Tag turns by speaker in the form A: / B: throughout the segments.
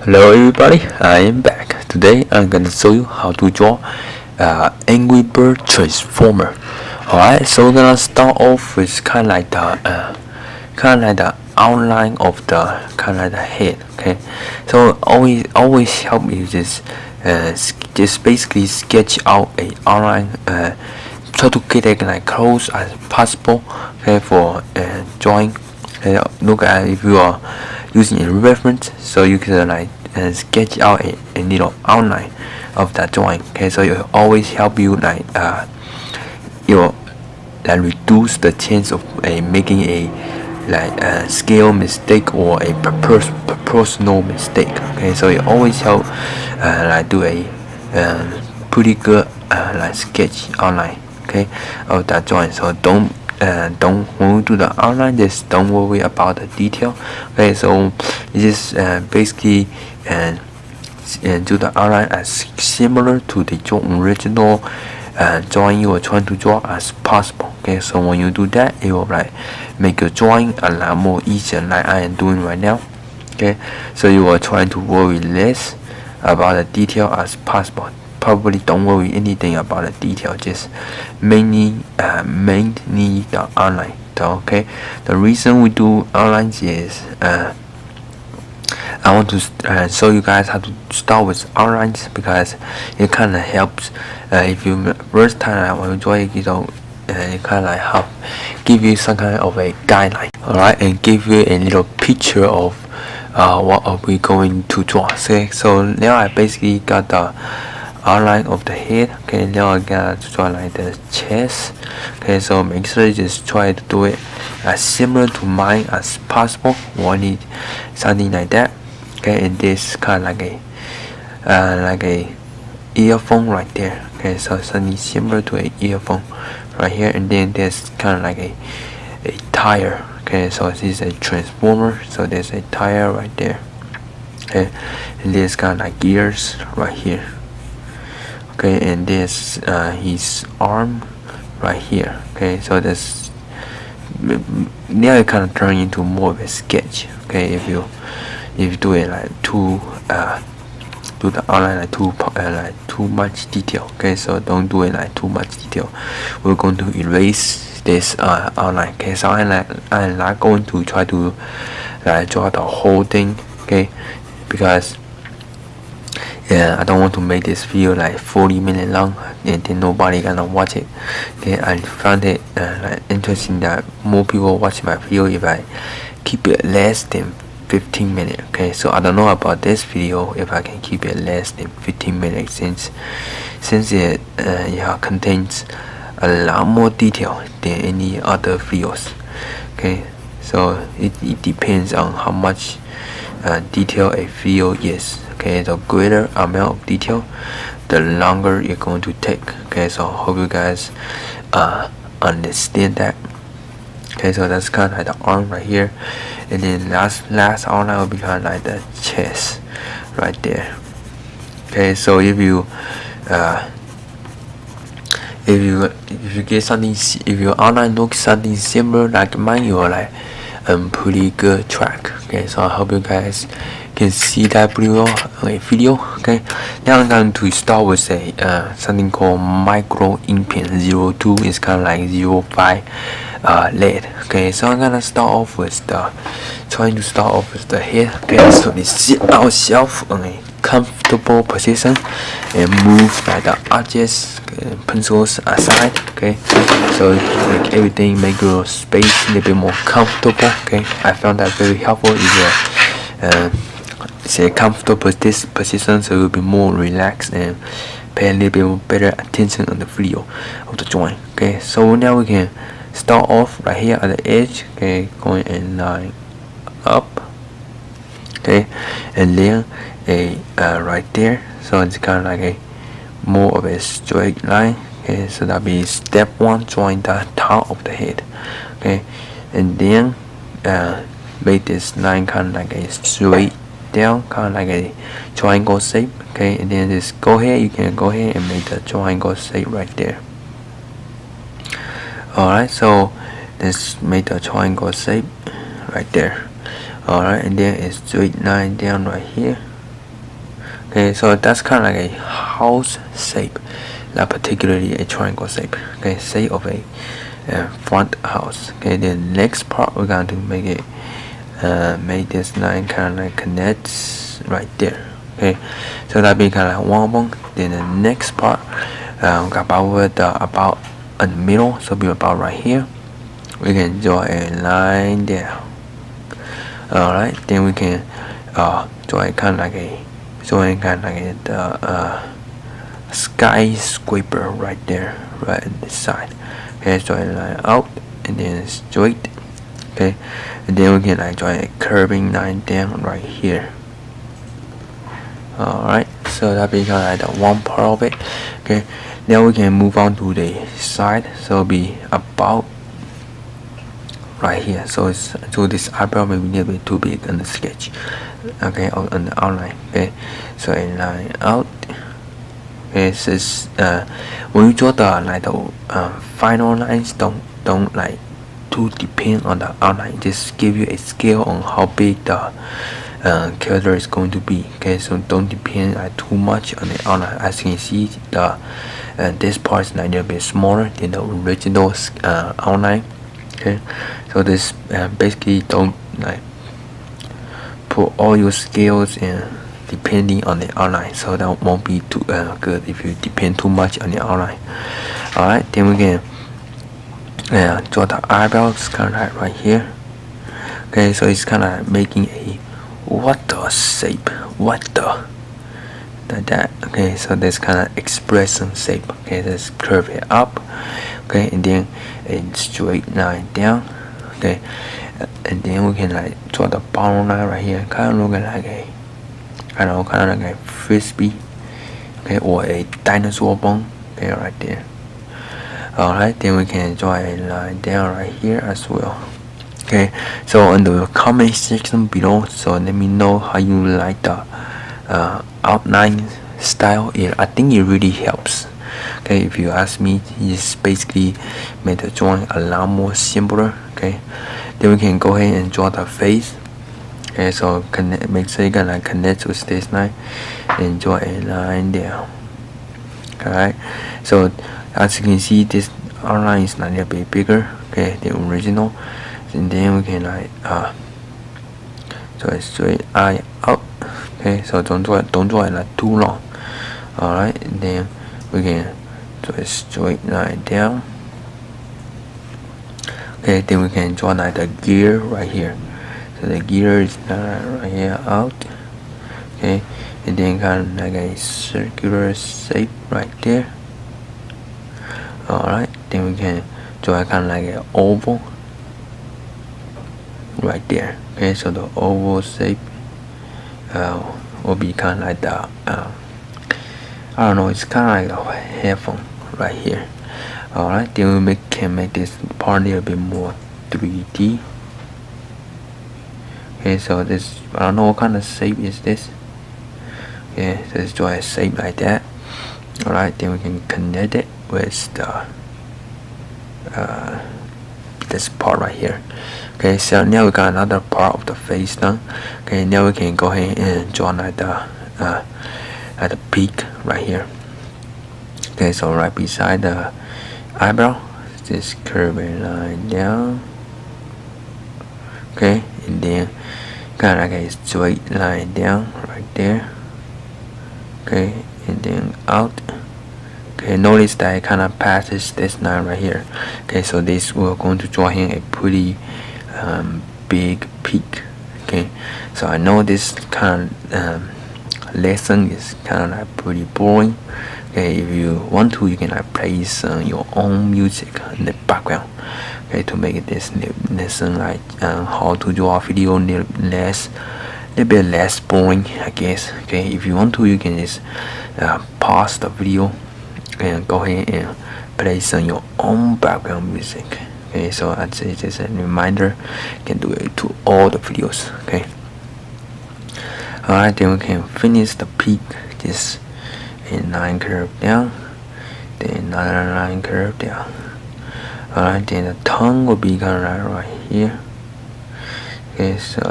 A: Hello everybody, I am back. Today I'm gonna show you how to draw Angry Bird transformer. Alright, so we're gonna start off with kind of like the outline of the kind of like the head. Okay, so always help you just basically sketch out a outline. Try to get it like close as possible. Okay, for drawing. Look at if you are using a reference, so you can sketch out a little outline of that drawing. Okay, so it always help you reduce the chance of making a scale mistake or a proportional mistake. Okay, so it always help do a pretty good sketch outline. Okay, of that drawing. So don't when we do the outline, just don't worry about the detail. Okay, so you just basically do the outline as similar to the original drawing you are trying to draw as possible. Okay, so when you do that, it will make your drawing a lot more easier, like I am doing right now. Okay, so you are trying to worry less about the detail as possible. Probably don't worry anything about the detail, just mainly the outline. So, okay, the reason we do outlines is I want to show you guys how to start with outlines, because it kind of helps if you first time when you draw it, it kind of help give you some kind of a guideline. Alright, and give you a little picture of what are we going to draw. Okay, so now I basically got the outline of the head. Okay, now I gotta draw like the chest. Okay, so make sure you just try to do it as similar to mine as possible. Or need something like that. Okay, and this kind of like a earphone right there. Okay, so something similar to a earphone right here, and then there's kind of like a tire. Okay, so this is a transformer, so there's a tire right there. Okay, and there's kind of like gears right here. Okay, and this his arm right here. Okay, so this now it kind of turn into more of a sketch. Okay, if you do it like do the outline like too much detail. Okay, so don't do it like too much detail. We're going to erase this outline. Okay, so I'm not going to try to draw the whole thing. Okay, because I don't want to make this video like 40 minutes long and then nobody gonna watch it. Okay, I found it interesting that more people watch my video if I keep it less than 15 minutes. Okay, so I don't know about this video if I can keep it less than 15 minutes since it contains a lot more detail than any other videos. Okay, so it depends on how much detail a video is. Okay, the greater amount of detail, the longer it's going to take. Okay, so I hope you guys understand that. Okay, so that's kind of like the arm right here, and then last outline will be kind of like the chest right there. Okay, so if you get something, if your outline looks something similar like mine, you are like pretty good track. Okay, so I hope you guys can see that pretty well in a video. Okay, now I'm going to start with a something called micro ink pen 02. It's kind of like 05 lead. Okay, so I'm gonna trying to start off with the head. Okay, so we sit ourselves in a comfortable position and move like the objects pencils aside. Okay, so make everything, make your space a little bit more comfortable. Okay, I found that very helpful. It's a comfortable position, so you'll be more relaxed and pay a little bit more better attention on the video of the drawing. Okay, so now we can start off right here at the edge. Okay, going in line up. Okay, and then right there, so it's kind of like a more of a straight line. Okay, so that'll be step one, drawing the top of the head. Okay, and then make this line kind of like a straight down, kind of like a triangle shape. Okay, and then just go ahead, you can go ahead and make the triangle shape right there. Alright, so let's make the triangle shape right there. Alright, and then a straight line down right here. Okay, so that's kind of like a house shape, not particularly a triangle shape. Okay, shape of a front house. Okay, the next part we're going to make it make this line kind of like connects right there. Okay, so that be kind of like one of them. Then the next part about in the middle, so be about right here. We can draw a line there. Alright, then we can draw a kind of like the skyscraper right there, right on this side. Okay, draw a line out and then straight. Okay, and then we can like draw a curving line down right here. Alright, so that becomes like the one part of it. Okay, now we can move on to the side, so be about right here. So this eyebrow may be a little bit too big on the sketch. Okay, on the outline. Okay, so a line out. Okay, this is when you draw the final lines, don't like to depend on the outline. Just give you a scale on how big the character is going to be. Okay, so don't depend too much on the outline. As you can see, the this part is a little bit smaller than the original outline. Okay, so this basically don't like put all your scales in depending on the outline, so that won't be too good if you depend too much on the outline. Alright, then we can draw the eyebrows kind of like right here. Okay, so it's kind of making a water shape, water like that. Okay, so this kind of expression shape. Okay, let's curve it up. Okay, and then a straight line down. Okay, and then we can like draw the bottom line right here, kind of looking like a kind of like a frisbee. Okay, or a dinosaur bone. Okay, right there. Alright, then we can draw a line down right here as well. Okay, so in the comment section below, so let me know how you like the outline style. I think it really helps. Okay, if you ask me, it's basically made the drawing a lot more simpler. Okay, then we can go ahead and draw the face. Okay, so make sure you can connect with this line and draw a line down. Alright, so as you can see, this outline is a little bit bigger, okay, the original. And then we can draw a straight eye out. Okay, so don't draw it too long. Alright, and then we can draw a straight line down. Okay, then we can draw like the gear right here. So the gear is right here out. Okay, and then kind of like a circular shape right there. Alright, then we can draw kind of like an oval right there. Okay, so the oval shape will be kind of like the I don't know, it's kind of like a headphone right here. Alright, then we can make this part a little bit more 3D. Okay, so this, I don't know what kind of shape is this. Okay, so let's draw a shape like that. Alright, then we can connect it with the this part right here. Okay, so now we got another part of the face done. Okay, now we can go ahead and draw like the peak right here. Okay, so right beside the eyebrow, just curve a line down. Okay, and then kind of like a straight line down right there. Okay, and then out. Okay, notice that it kind of passes this line right here. Okay, so this we're going to draw in a pretty big peak. Okay, so I know this kind of lesson is kind of like pretty boring. Okay, if you want to, you can like play your own music in the background. Okay, to make this lesson like how to draw a video a little bit less boring, I guess. Okay, if you want to, you can just pause the video and go ahead and play your own background music. Okay, so I'd say just a reminder, you can do it to all the videos. Okay, alright, then we can finish the peak. Just a line curve down, then another line curve down. Alright, then the tongue will be kind of right here. Okay, so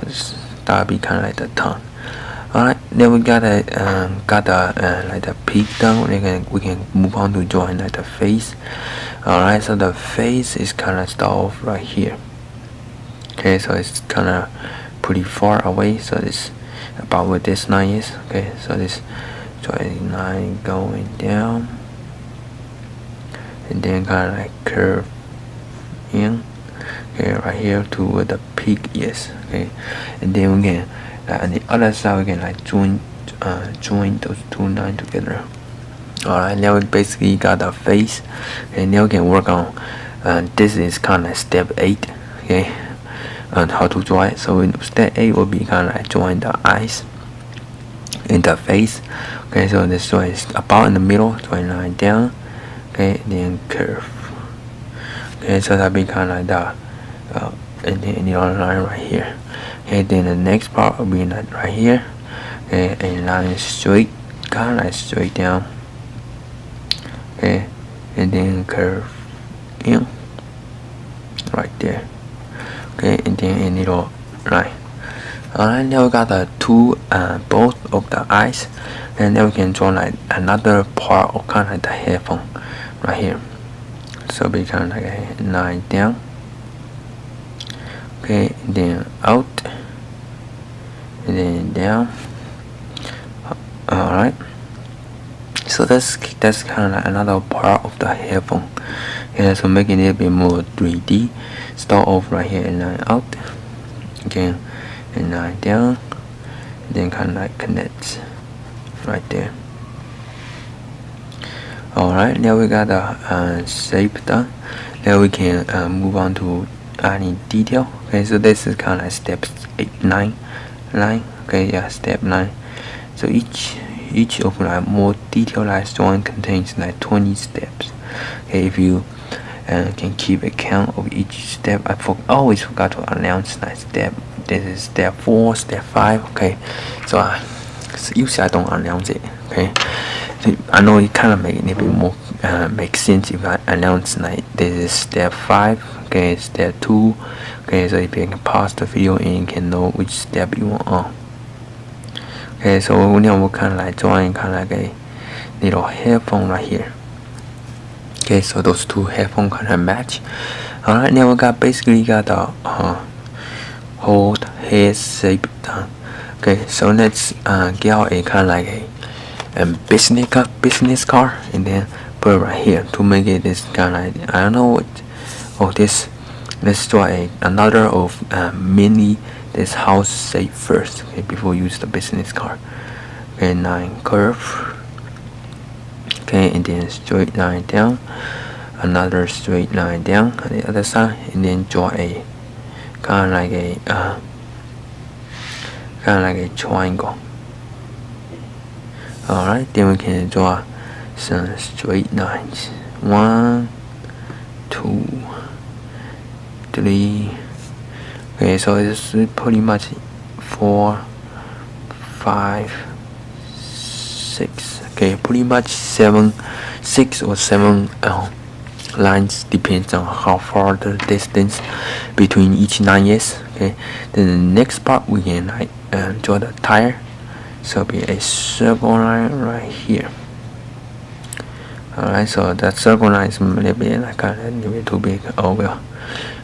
A: that'll be kind of like the tongue. Alright, then we got a like the peak done. We can move on to join like the face. Alright, so the face is kind of start off right here. Okay, so it's kind of pretty far away. So this about where this line is. Okay, so this joint line going down, and then kind of like curve in. Okay, right here to where the peak is. Okay, and then we can on the other side we can like join those two lines together. Alright, now we basically got the face, and now we can work on this is kind of step 8. Okay, on how to draw it. So step 8 will be kind of like join the eyes in the face. Okay, so this joint is about in the middle, join line down. Okay, and then curve. Okay, so that be kind of like the and then the other line right here. Okay, then the next part will be like right here. Okay, and line straight, kind of like straight down. Okay, and then curve in right there. Okay, and then a little line. Alright, now we got the two both of the eyes, and then we can draw like another part of kind of like the headphone right here. So be kind of like a line down. Okay, and then out, and then down. Alright, so that's kind of like another part of the headphone. Yeah, so making it a bit more 3D. Start off right here and line out, again and line down, and then kind of like connects right there. Alright, now we got the shape done. Now we can move on to adding detail. Okay, so this is kind of like step 9. Okay, yeah, step 9. So each of like more detailed drawing contains like 20 steps. Okay, if you can keep a count of each step. I always forgot to announce like step. This is step 4, step 5. Okay, so usually I don't announce it. Okay, so I know it kind of make it a bit more make sense if I announce like this is step 5. Okay, step 2. Okay, so if you can pause the video and you can know which step you want on. Okay, so now we're kind of like drawing kind of like a little headphone right here. Okay, so those two headphones kind of match. Alright, now we basically got the whole head shape done. Okay, so let's get out a kind of like a business card, and then put it right here to make it this kind of like, I don't know what. Oh, this. Let's draw another of mini this house shape first. Okay, before you use the business card. Okay, line curve. Okay, and then straight line down, another straight line down on the other side, and then draw a kind of like a triangle. Alright, then we can draw some straight lines. 1, 2, 3. Okay, so it's pretty much 4, 5, 6. Okay, pretty much 6 or 7 lines, depends on how far the distance between each line is. Okay, then the next part we can like draw the tire. So be a circle line right here. Alright, so that circle line is a little bit like a little bit too big. Oh well.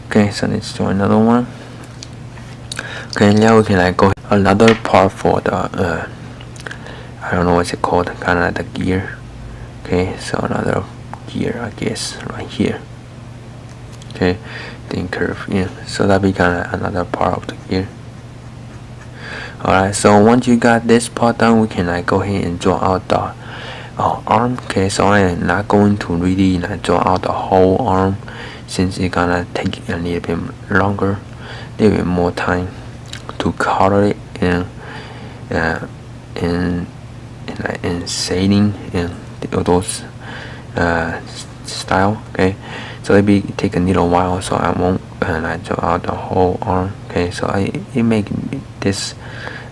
A: Okay, so let's draw another one. Okay, now we can like go another part for the I don't know what's it called, kind of like the gear. Okay, so another gear, I guess, right here. Okay, then curve in. So that'll be kind of another part of the gear. Alright, so once you got this part done, we can like go ahead and draw out the arm. Okay, so I am not going to really like draw out the whole arm, since it's gonna take a little bit longer, a little bit more time to color it and shading and those style. Okay, so it be take a little while, so I won't like draw out the whole arm. Okay, so it make this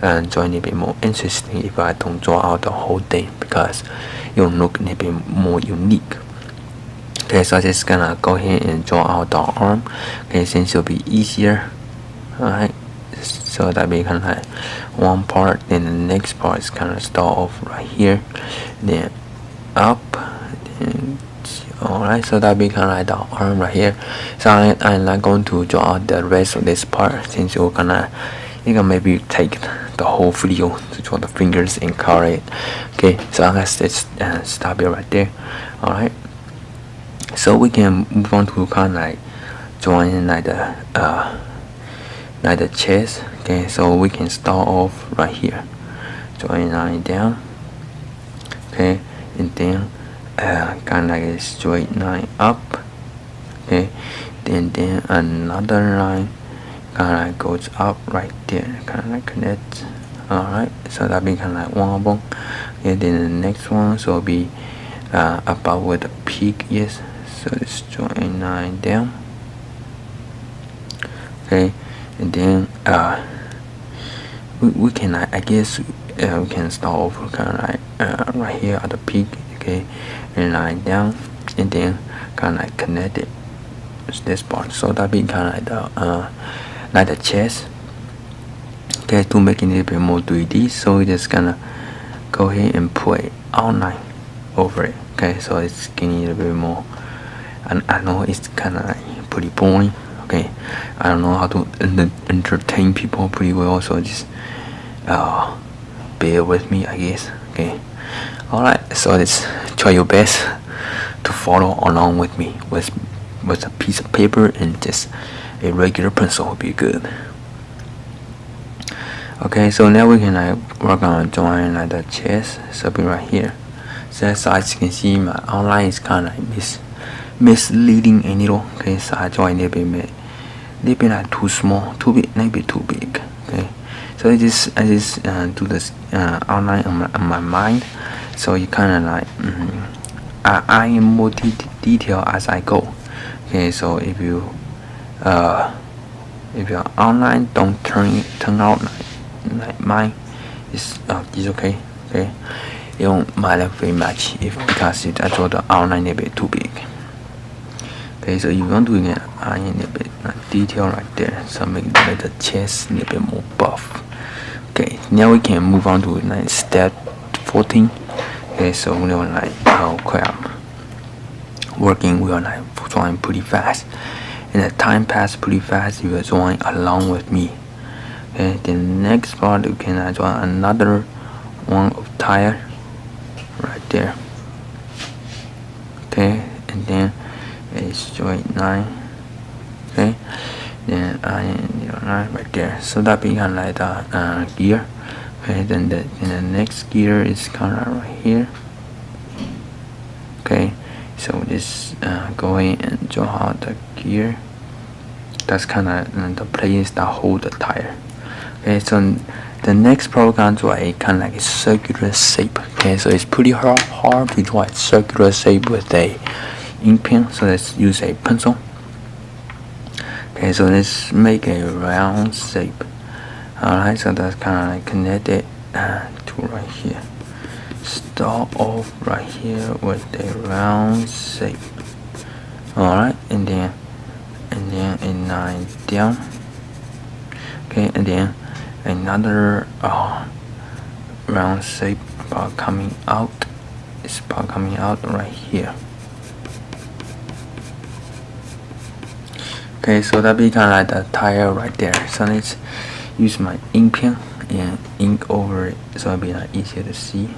A: drawing a bit more interesting if I don't draw out the whole thing, because it will look a little bit more unique. Okay, so I'm just gonna go ahead and draw out the arm. Okay, since it'll be easier. Alright, so that be kind of like one part, then the next part is kind of start off right here, then up, then alright, so that be kind of like the arm right here. So I'm not going to draw out the rest of this part, since you can maybe take the whole video to draw the fingers and color it. Okay, so let's just stop it right there. Alright, so we can move on to kind of like drawing like the chest. Okay, so we can start off right here, drawing line down. Okay, and then kind of like a straight line up. Okay, then another line kind of like goes up right there, kind of like connects. Alright, so that be kind of like one of them. Okay, then the next one so be about where the peak is, so it's drawing line down. Okay, and then we can, I guess we can start off kind of like right here at the peak. Okay, and line down, and then kind of like connect it with this part, so that be kind of like the chest. Okay, to make it a little bit more 3D, so we just gonna go ahead and put outline over it. Okay, so it's getting a little bit more, and I know it's kind of like pretty boring. Okay, I don't know how to entertain people pretty well, so just bear with me, I guess. Okay, alright, so let's try your best to follow along with me with a piece of paper and just a regular pencil would be good. Okay, so now we can like work on drawing like the chest, so be right here. So as you can see, my outline is kind of like misleading a little. Okay, so I draw a little bit like too small, too big, maybe too big. Okay, so I just do this outline on my mind, so you kind of like I am more detail as I go. Okay, so if your outline don't turn out like mine, it's okay. Okay, you don't matter very much because I draw the outline a bit too big. Okay, so you want to get a little bit detail right there, so make the chest a little bit more buff. Okay, now we can move on to like step 14. Okay, so we are like working, we are like drawing pretty fast, and the time passed pretty fast. You are drawing along with me. Okay, the next part we can draw another one of tire right there. Okay, and then a straight line. Okay, then line right there, so that become like the gear. Okay, then the next gear is kind of right here. Okay, so just go in and draw out the gear. That's kind of the place that hold the tire. Okay, so the next program draw a kind of like a circular shape. Okay, so it's pretty hard to draw a circular shape with a ink pen, so let's use a pencil. Okay, so let's make a round shape. Alright, so that's kind of like connected to right here. Start off right here with a round shape. Alright, and then a line down. Okay, and then another round shape about coming out. It's about coming out right here. Okay, so that be kind of like the tire right there. So let's use my ink pen and ink over it, so it'll be like easier to see.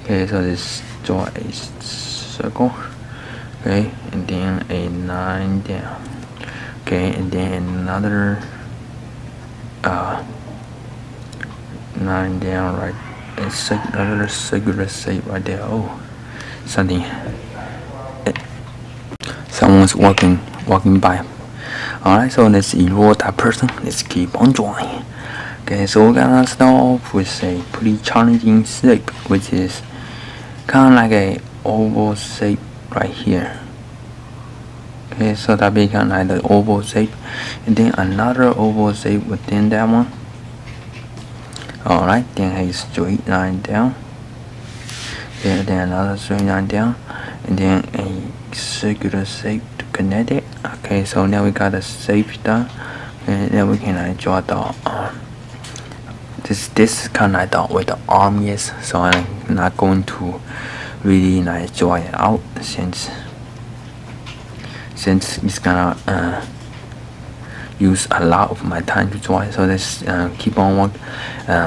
A: Okay, so let's draw a circle. Okay, and then a line down. Okay, and then another line down right. It's another circular shape right there. Oh, someone's walking by. Alright, so let's ignore that person. Let's keep on drawing. Okay, so we're gonna start off with a pretty challenging shape, which is kind of like a oval shape right here. Okay, so that be kind of like the oval shape, and then another oval shape within that one. Alright, then a straight line down. Then another straight line down, and then a circular shape to connect it. Okay, so now we got a shape done, and then we can draw the this is kind of like the where the arm is, so I'm not going to really like draw it out since it's gonna use a lot of my time to draw it. So let's keep on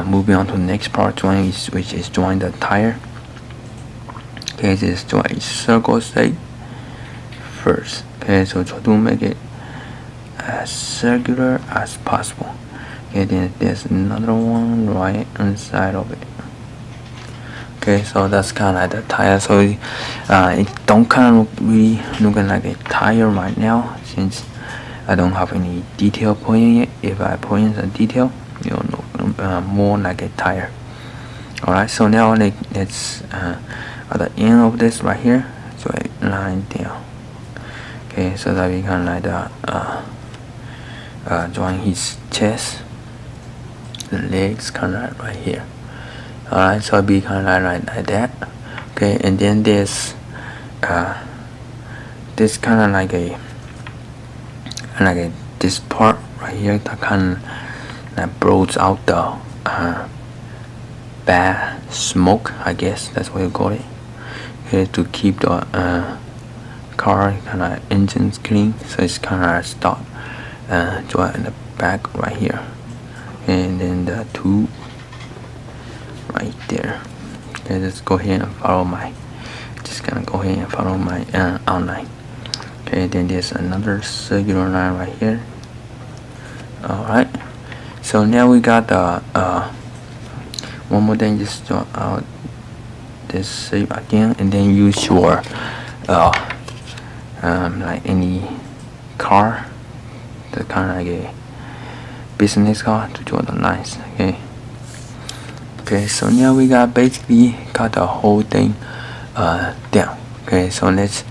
A: moving on to the next part, which is drawing the tire. Okay, this draw a circle shape first. Okay, so try to make it as circular as possible. Okay, then there's another one right inside of it. Okay, so that's kind of like the tire. So it don't kind of really looking like a tire right now since I don't have any detail pointing it. If I point the detail, you'll know more like a tire. Alright, so now let's at the end of this right here, so a line down. Okay, so that we can like drawing his chest, the legs kind of right here. Alright, so it'll be kind of like that. Okay, and then there's this kind of like this part right here that kind of like blows out the bad smoke, I guess that's what you call it. Okay, to keep the car kind of engines clean, so it's kind of start draw in the back right here, and then the two right there. Okay, let's go ahead and follow my outline. Okay, then there's another circular line right here. Alright, so now we got the one more thing, just draw out this shape again, and then use your like any car, the kind of like a business car, to draw the lines. Okay, so now we basically got the whole thing down. Okay, so let's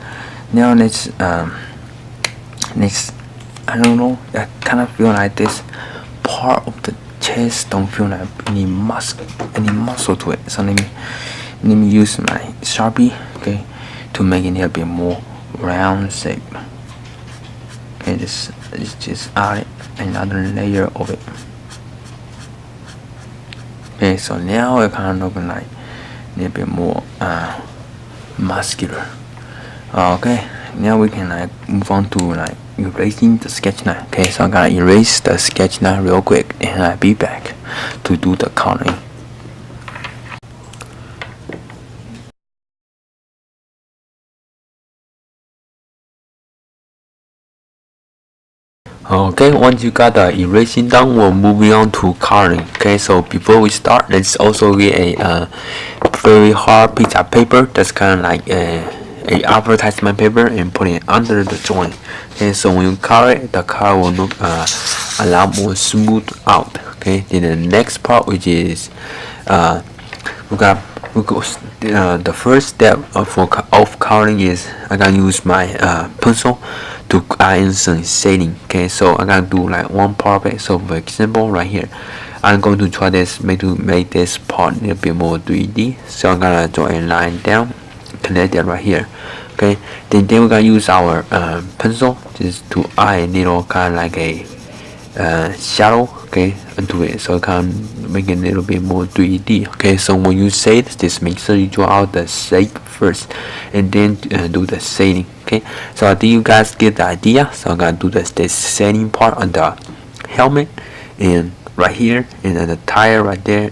A: I don't know, I kind of feel like this part of the chest don't feel like any muscle to it. So let me use my Sharpie, okay, to make it a bit more round shape. Okay, just add another layer of it. Okay, so now it kind of looking like a little bit more muscular. Okay, now we can like move on to like erasing the sketch line. Okay, so I'm gonna erase the sketch line real quick, and I'll be back to do the coloring. Okay, once you got the erasing done, we're moving on to coloring. Okay, so before we start, let's also get a very hard piece of paper that's kind of like a advertisement paper, and put it under the drawing. Okay, so when you color it, the color will look a lot more smooth out. Okay, then the next part, which is the first step of coloring is I gotta use my pencil to add in some shading. Okay, so I gotta do like one part of it. So for example, right here, I'm going to try this to make this part a little bit more 3D. So I'm gonna draw a line down, connect it right here. Okay, then we're gonna use our pencil just to add a little kind of like a shadow, okay, into it, so it can make it a little bit more 3D. Okay, so when you shade, just make sure you draw out the shape first, and then do the shading. Okay, so I think you guys get the idea. So I'm gonna do this shading part on the helmet, and right here, and then the tire right there,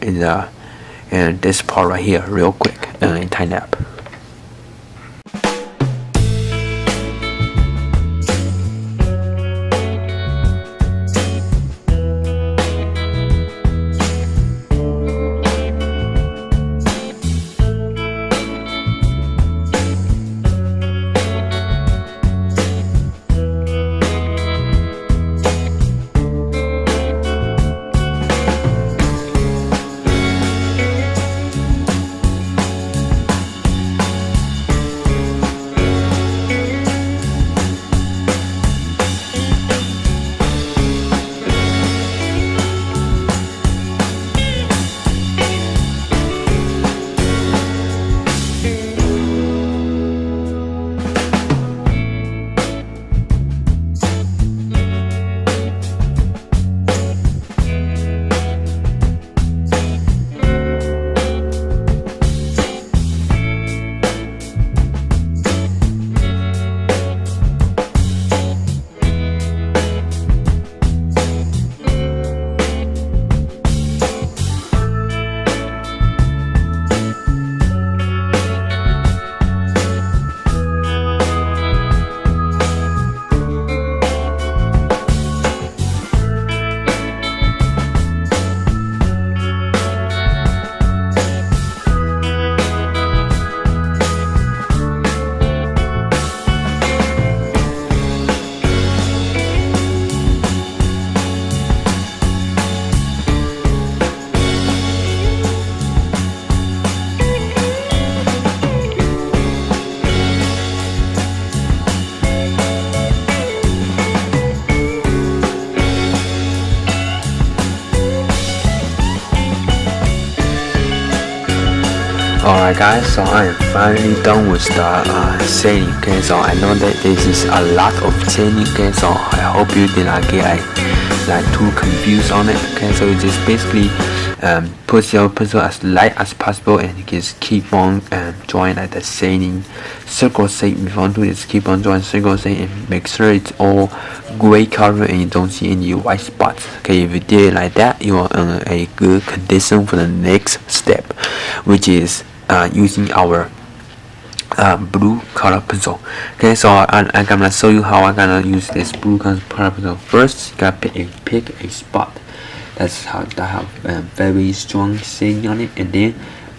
A: and this part right here, real quick, in time lapse. Alright guys, so I am finally done with the shading. Okay, so I know that this is a lot of shading. Okay, so I hope you did not get like too confused on it. Okay, so you just basically put your pencil as light as possible and you just keep on drawing like the shading circle shape. If you want to just keep on drawing circle shape and make sure it's all gray color and you don't see any white spots. Okay, if you did it like that, you are in a good condition for the next step, which is using our blue color pencil. Okay, so I'm gonna show you how I'm gonna use this blue color pencil. First, you gotta pick a spot that's how that have very strong shading on it, and then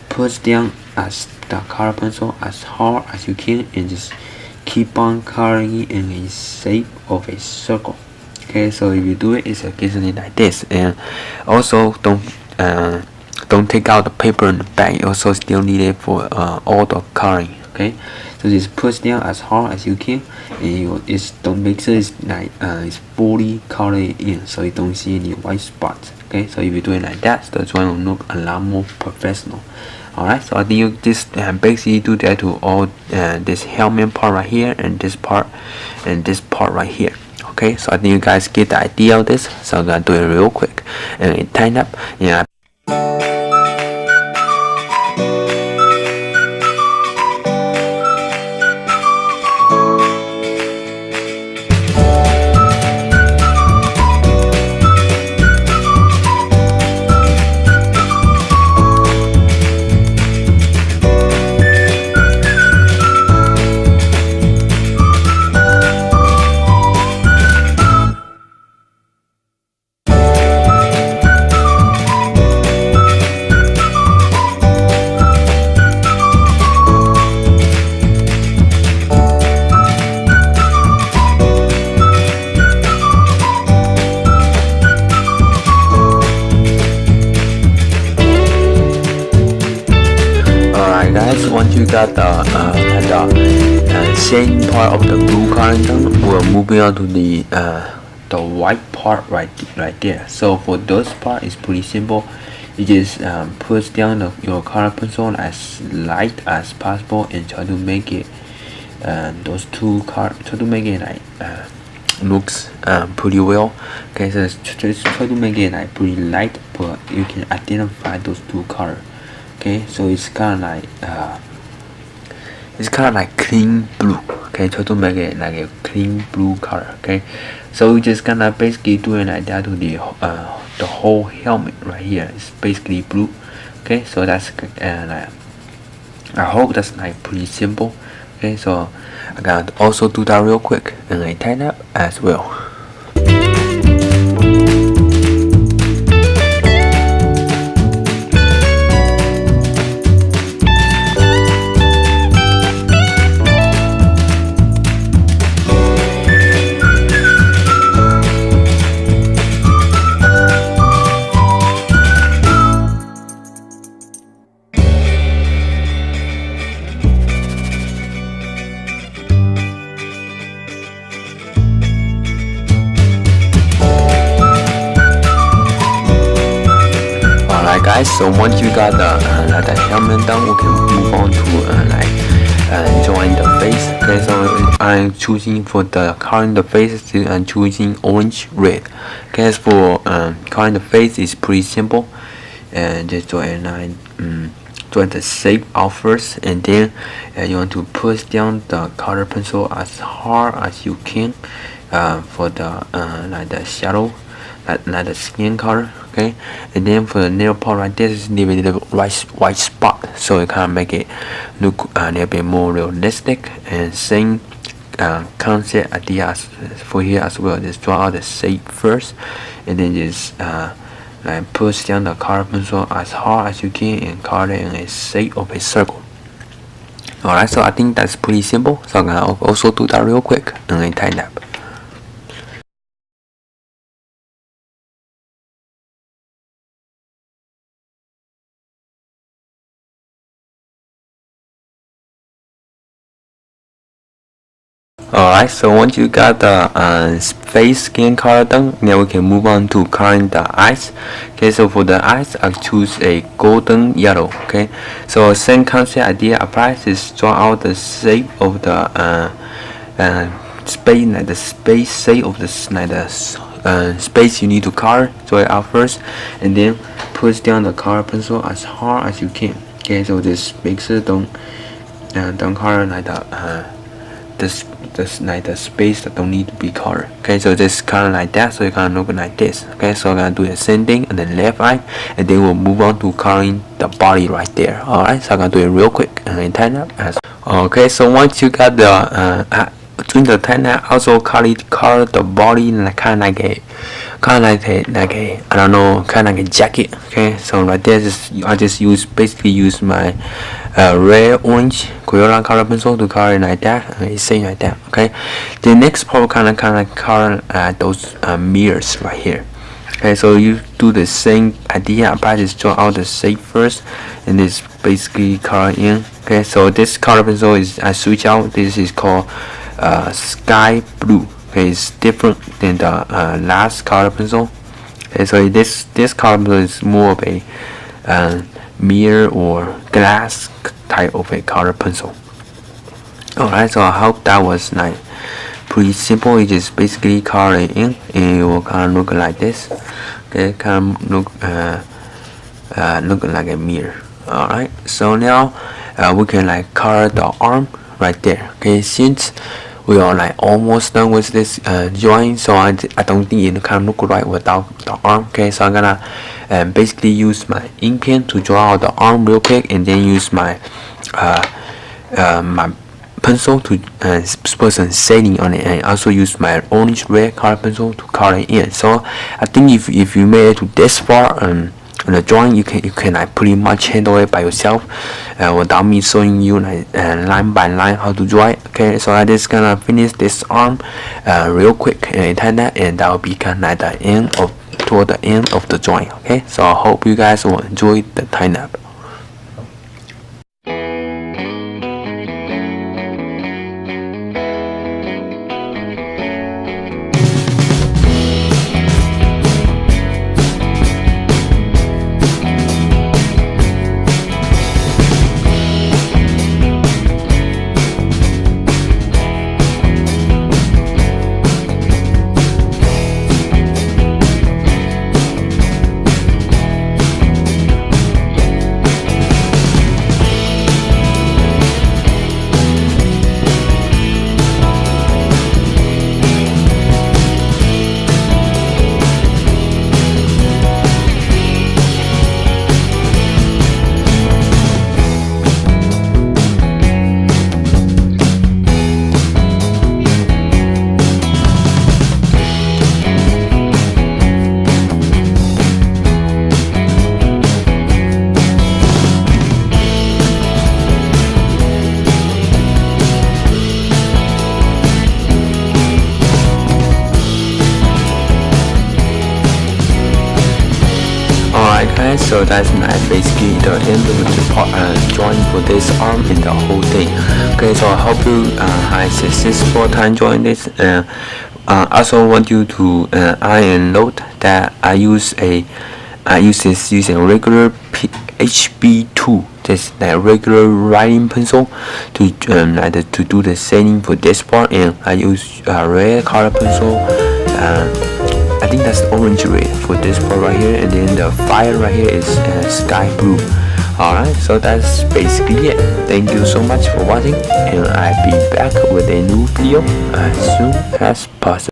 A: push down as the color pencil as hard as you can, and just keep on coloring it in a shape of a circle. Okay, so if you do it, it's occasionally like this, and also don't take out the paper in the back. You also still need it for all the coloring. Okay, so just push down as hard as you can, and you just don't make sure it's like it's fully colored in, so you don't see any white spots. Okay, so if you do it like that, so the drawing will look a lot more professional. Alright, so I think you just basically do that to all this helmet part right here, and this part right here. Okay, so I think you guys get the idea of this, so I'm gonna do it real quick and tighten up. Yeah. Guys, once you got the shading part of the blue color done, we're moving on to the white part right there. So for those part, it's pretty simple. You just push down your color pencil as light as possible and try to make it those two colors. Try to make it like looks pretty well. Okay, so just try to make it like pretty light, but you can identify those two colors. Okay, so it's kind of like clean blue. Okay, try to make it like a clean blue color. Okay, so we just gonna basically do it like that to the whole helmet right here. It's basically blue. Okay, so that's like, I hope that's like pretty simple. Okay, so I gotta also do that real quick and I tighten up as well. Guys, so once you got the helmet done, we can move on to drawing the face. Okay, so I'm choosing for the coloring the face. I'm choosing orange, red. Okay, as for coloring the face is pretty simple, and just draw a line, draw the shape out first, and then you want to push down the color pencil as hard as you can for the like the shadow. Like the skin color. Okay, and then for the nail part right there, just leave a little white spot, so it kind of make it look a little bit more realistic. And same concept ideas for here as well. Just draw out the shape first, and then just like push down the color pencil as hard as you can and color it in a shape of a circle. Alright, so I think that's pretty simple. So I'm gonna also do that real quick and then tighten up. Alright, so once you got the face skin color done, now we can move on to coloring the eyes. Okay, so for the eyes, I'll choose a golden yellow. Okay, so same concept idea applies. Is draw out the shape of the space, like the space shape of the space you need to color. Draw it out first, and then push down the color pencil as hard as you can. Okay, so this makes it don't color like the space that don't need to be colored. Okay, so just color like that, so you gonna look like this. Okay, so I'm gonna do the same thing and then left eye, and then we'll move on to coloring the body right there. Alright, so I'm gonna do it real quick and time up. Okay, so once you got the during the time up, also color the body like kind of like a I don't know, kind of like a jacket. Okay, so right there, I just basically use my red orange Crayola color pencil to color it like that. It's same like that. Okay, the next part kind of color those mirrors right here. Okay, so you do the same idea, apply this, draw out the shape first, and this basically color in. Okay, so this color pencil is I switch out. This is called sky blue. Okay, it's different than the last color pencil. Okay, so this color pencil is more of a mirror or glass type of a color pencil. Alright, so I hope that was like pretty simple. You just basically color it in, and it will kind of look like this. Okay, kind of look like a mirror. Alright, so now we can like color the arm right there. Okay, since we are like almost done with this drawing, so I don't think it can look right without the arm. Okay, so I'm gonna basically use my ink pen to draw out the arm real quick, and then use my my pencil to put some shading on it, and also use my orange red color pencil to color it in. So I think if you made it to this far the drawing, you can like pretty much handle it by yourself without me showing you like line by line how to draw it. Okay, so I just gonna finish this arm real quick and that will be kind of like the end of toward the end of the drawing. Okay, so I hope you guys will enjoy the time up. Guys, so that's basically the end of the drawing for this arm and the whole thing. Okay, so I hope you had successful time drawing this. Also want you to note that I use this using a regular HB2, just a regular writing pencil to do the shading for this part, and I use red color pencil. I think that's orange red for this part right here, and then the fire right here is sky blue. Alright, so that's basically it. Thank you so much for watching, and I'll be back with a new video as soon as possible.